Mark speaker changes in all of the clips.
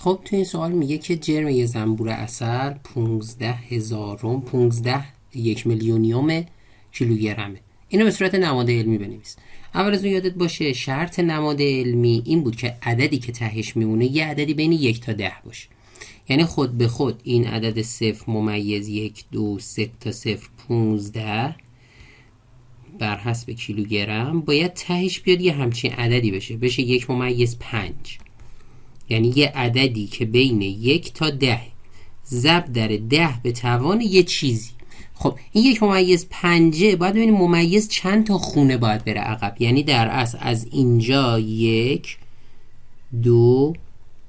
Speaker 1: خب تو این سوال میگه که جرم یه زنبور عسل 15 یک میلیونیوم کیلوگرمه. اینو به صورت نماد علمی بنویس. اول از اون یادت باشه شرط نماد علمی این بود که عددی که تهش میمونه یه عددی بین 1 تا 10 باشه. یعنی خود به خود این عدد 0.1 2 3 تا 0 15 بر حسب کیلوگرم باید تهش بیاد یه همچین عددی بشه 1.5. یعنی یه عددی که بین 1 تا 10 ضرب در 10 به توان یه چیزی. خب این 1.5 باید ببینیم ممیز چند تا خونه باید بره عقب. یعنی در اصل از اینجا 1 2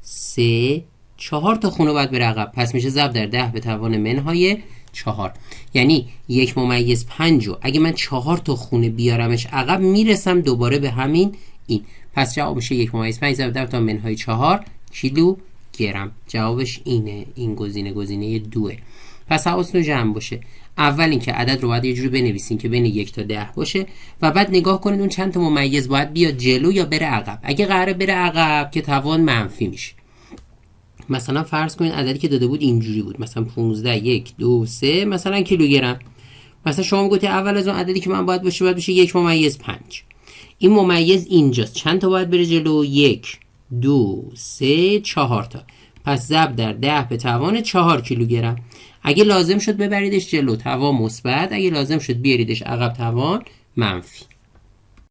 Speaker 1: 3 4 تا خونه باید بره عقب. پس میشه ضرب در 10 به توان منهای 4. یعنی 1.5 اگه من 4 تا خونه بیارمش عقب میرسم دوباره به همین این. پس جواب میشه 1.5 ضرب در 10 تا منهای 4 کیلو گرم. جوابش اینه. این گزینه 2. پس حواستون جمع باشه. اول اینکه عدد رو باید یه جوری بنویسین که بین 1 تا 10 باشه و بعد نگاه کنید اون چند تا ممیز باید بیاد جلو یا بره عقب. اگه قراره بره عقب که توان منفی میشه. مثلا فرض کنید عددی که داده بود اینجوری بود، مثلا 15 1 2 3 مثلا کیلوگرم. مثلا شما گفتی اول از اون عددی که من باید بشه 1.5. این ممیز اینجاست، چند تا باید بره جلو؟ 1 2 3 4 تا. پس ضرب در 10 به توان 4 کیلوگرم. اگه لازم شد ببریدش جلو توان مثبت، اگه لازم شد بیاریدش عقب توان منفی.